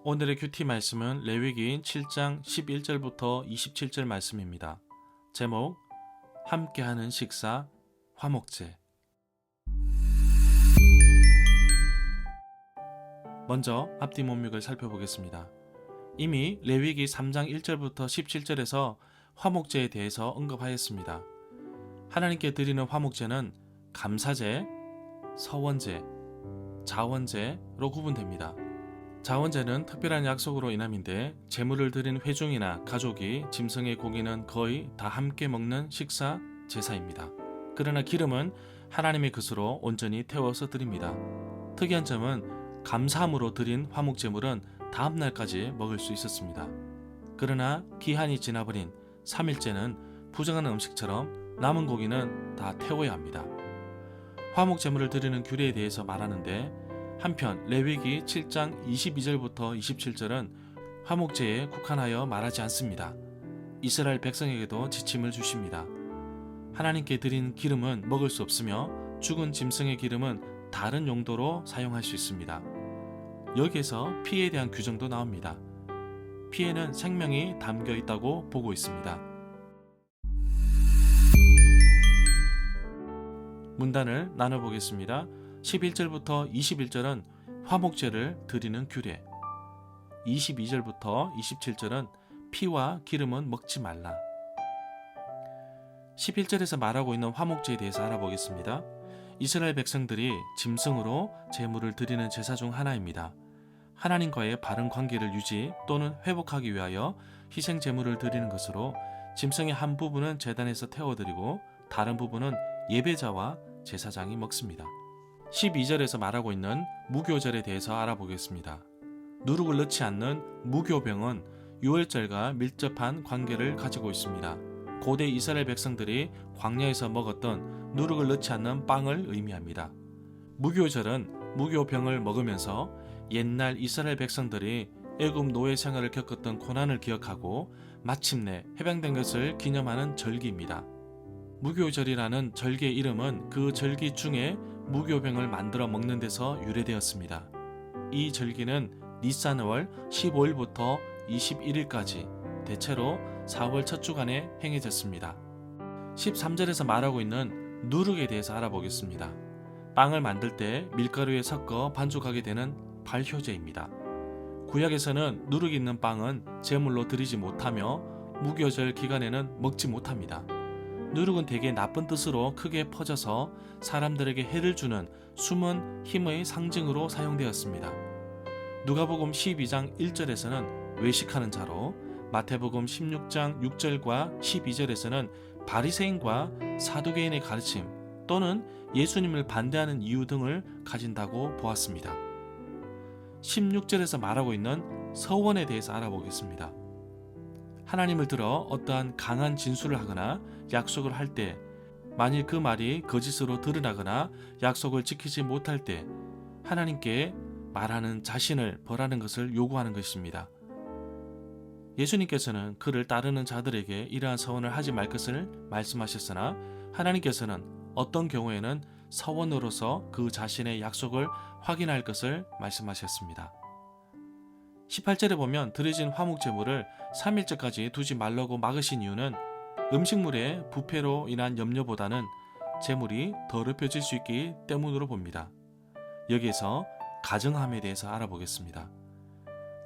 오늘의 큐티 말씀은 레위기인 7장 11절부터 27절 말씀입니다. 제목, 함께하는 식사, 화목제. 먼저 앞뒤 문맥을 살펴보겠습니다. 이미 레위기 3장 1절부터 17절에서 화목제에 대해서 언급하였습니다. 하나님께 드리는 화목제는 감사제, 서원제, 자원제로 구분됩니다. 자원제는 특별한 약속으로 인함인데 제물을 드린 회중이나 가족이 짐승의 고기는 거의 다 함께 먹는 식사 제사입니다. 그러나 기름은 하나님의 것으로 온전히 태워서 드립니다. 특이한 점은 감사함으로 드린 화목제물은 다음날까지 먹을 수 있었습니다. 그러나 기한이 지나버린 3일째는 부정한 음식처럼 남은 고기는 다 태워야 합니다. 화목제물을 드리는 규례에 대해서 말하는데 한편 레위기 7장 22절부터 27절은 화목제에 국한하여 말하지 않습니다. 이스라엘 백성에게도 지침을 주십니다. 하나님께 드린 기름은 먹을 수 없으며 죽은 짐승의 기름은 다른 용도로 사용할 수 있습니다. 여기에서 피에 대한 규정도 나옵니다. 피에는 생명이 담겨 있다고 보고 있습니다. 문단을 나눠보겠습니다. 11절부터 21절은 화목제를 드리는 규례, 22절부터 27절은 피와 기름은 먹지 말라. 11절에서 말하고 있는 화목제에 대해서 알아보겠습니다. 이스라엘 백성들이 짐승으로 제물을 드리는 제사 중 하나입니다. 하나님과의 바른 관계를 유지 또는 회복하기 위하여 희생 제물을 드리는 것으로 짐승의 한 부분은 제단에서 태워드리고 다른 부분은 예배자와 제사장이 먹습니다. 12절에서 말하고 있는 무교절에 대해서 알아보겠습니다. 누룩을 넣지 않는 무교병은 유월절과 밀접한 관계를 가지고 있습니다. 고대 이스라엘 백성들이 광야에서 먹었던 누룩을 넣지 않는 빵을 의미합니다. 무교절은 무교병을 먹으면서 옛날 이스라엘 백성들이 애굽 노예 생활을 겪었던 고난을 기억하고 마침내 해방된 것을 기념하는 절기입니다. 무교절이라는 절기의 이름은 그 절기 중에 무교병을 만들어 먹는 데서 유래되었습니다. 이 절기는 니산월 15일부터 21일까지 대체로 4월 첫 주간에 행해졌습니다. 13절에서 말하고 있는 누룩에 대해서 알아보겠습니다. 빵을 만들 때 밀가루에 섞어 반죽하게 되는 발효제입니다. 구약에서는 누룩이 있는 빵은 제물로 드리지 못하며 무교절 기간에는 먹지 못합니다. 누룩은 대개 나쁜 뜻으로 크게 퍼져서 사람들에게 해를 주는 숨은 힘의 상징으로 사용되었습니다. 누가복음 12장 1절에서는 외식하는 자로, 마태복음 16장 6절과 12절에서는 바리새인과 사두개인의 가르침 또는 예수님을 반대하는 이유 등을 가진다고 보았습니다. 16절에서 말하고 있는 서원에 대해서 알아보겠습니다. 하나님을 들어 어떠한 강한 진술을 하거나 약속을 할 때 만일 그 말이 거짓으로 드러나거나 약속을 지키지 못할 때 하나님께 말하는 자신을 벌하는 것을 요구하는 것입니다. 예수님께서는 그를 따르는 자들에게 이러한 서원을 하지 말 것을 말씀하셨으나 하나님께서는 어떤 경우에는 서원으로서 그 자신의 약속을 확인할 것을 말씀하셨습니다. 18절에 보면 드려진 화목제물을 3일째까지 두지 말라고 막으신 이유는 음식물의 부패로 인한 염려보다는 제물이 더럽혀질 수 있기 때문으로 봅니다. 여기에서 가정함에 대해서 알아보겠습니다.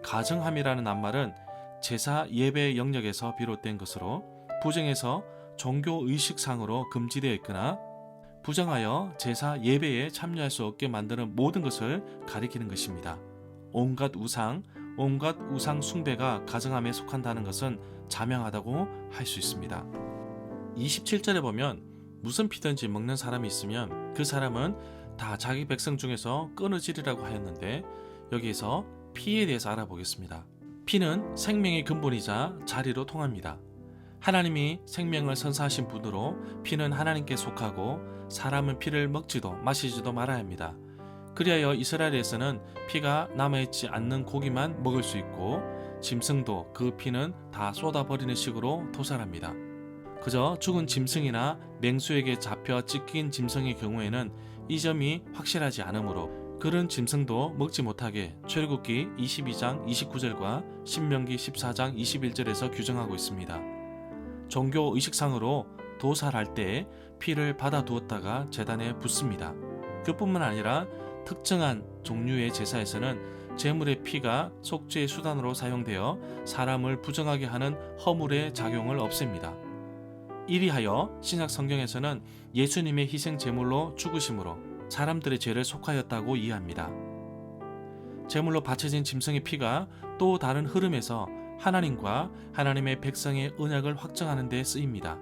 가정함이라는 낱말은 제사 예배 영역에서 비롯된 것으로 부정해서 종교의식상으로 금지되어 있거나 부정하여 제사 예배에 참여할 수 없게 만드는 모든 것을 가리키는 것입니다. 온갖 우상 숭배가 가정함에 속한다는 것은 자명하다고 할 수 있습니다. 27절에 보면 무슨 피든지 먹는 사람이 있으면 그 사람은 다 자기 백성 중에서 끊어지리라고 하였는데 여기에서 피에 대해서 알아보겠습니다. 피는 생명의 근본이자 자리로 통합니다. 하나님이 생명을 선사하신 분으로 피는 하나님께 속하고 사람은 피를 먹지도 마시지도 말아야 합니다. 그리하여 이스라엘에서는 피가 남아있지 않는 고기만 먹을 수 있고 짐승도 그 피는 다 쏟아버리는 식으로 도살합니다. 그저 죽은 짐승이나 맹수에게 잡혀 찢긴 짐승의 경우에는 이 점이 확실하지 않으므로 그런 짐승도 먹지 못하게 출애굽기 22장 29절과 신명기 14장 21절에서 규정하고 있습니다. 종교 의식상으로 도살할 때 피를 받아두었다가 제단에 붓습니다. 그뿐만 아니라 특정한 종류의 제사에서는 제물의 피가 속죄의 수단으로 사용되어 사람을 부정하게 하는 허물의 작용을 없앱니다. 이리하여 신약 성경에서는 예수님의 희생 제물로 죽으심으로 사람들의 죄를 속하였다고 이해합니다. 제물로 바쳐진 짐승의 피가 또 다른 흐름에서 하나님과 하나님의 백성의 언약을 확정하는 데 쓰입니다.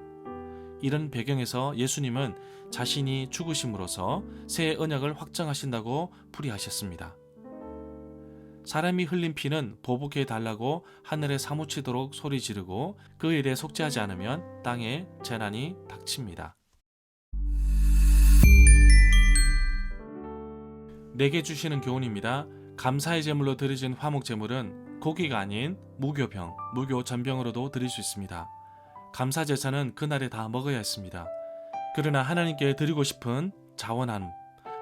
이런 배경에서 예수님은 자신이 죽으심으로써 새 언약을 확정하신다고 풀이하셨습니다. 사람이 흘린 피는 보복해 달라고 하늘에 사무치도록 소리 지르고 그 일에 속죄하지 않으면 땅에 재난이 닥칩니다. 내게 주시는 교훈입니다. 감사의 제물로 드려진 화목 제물은 고기가 아닌 무교병, 무교전병으로도 드릴 수 있습니다. 감사 제사는 그날에 다 먹어야 했습니다. 그러나 하나님께 드리고 싶은 자원함,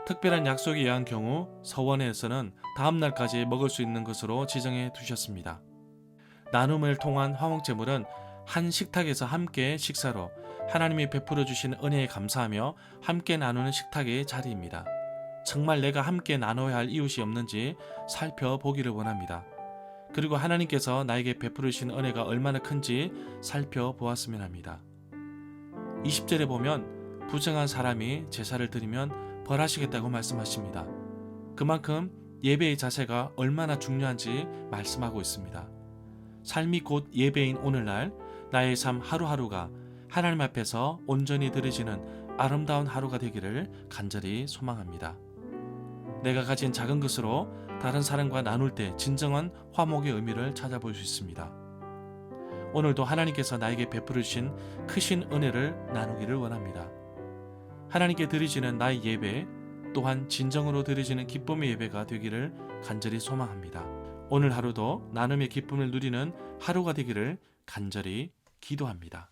특별한 약속에 의한 경우 서원에서는 다음 날까지 먹을 수 있는 것으로 지정해 두셨습니다. 나눔을 통한 화목제물은 한 식탁에서 함께 식사로 하나님이 베풀어 주신 은혜에 감사하며 함께 나누는 식탁의 자리입니다. 정말 내가 함께 나눠야 할 이웃이 없는지 살펴보기를 원합니다. 그리고 하나님께서 나에게 베풀으신 은혜가 얼마나 큰지 살펴보았으면 합니다. 20절에 보면 부정한 사람이 제사를 드리면 벌하시겠다고 말씀하십니다. 그만큼 예배의 자세가 얼마나 중요한지 말씀하고 있습니다. 삶이 곧 예배인 오늘날 나의 삶 하루하루가 하나님 앞에서 온전히 드려지는 아름다운 하루가 되기를 간절히 소망합니다. 내가 가진 작은 것으로 다른 사람과 나눌 때 진정한 화목의 의미를 찾아볼 수 있습니다. 오늘도 하나님께서 나에게 베풀어 주신 크신 은혜를 나누기를 원합니다. 하나님께 드리지는 나의 예배 또한 진정으로 드리지는 기쁨의 예배가 되기를 간절히 소망합니다. 오늘 하루도 나눔의 기쁨을 누리는 하루가 되기를 간절히 기도합니다.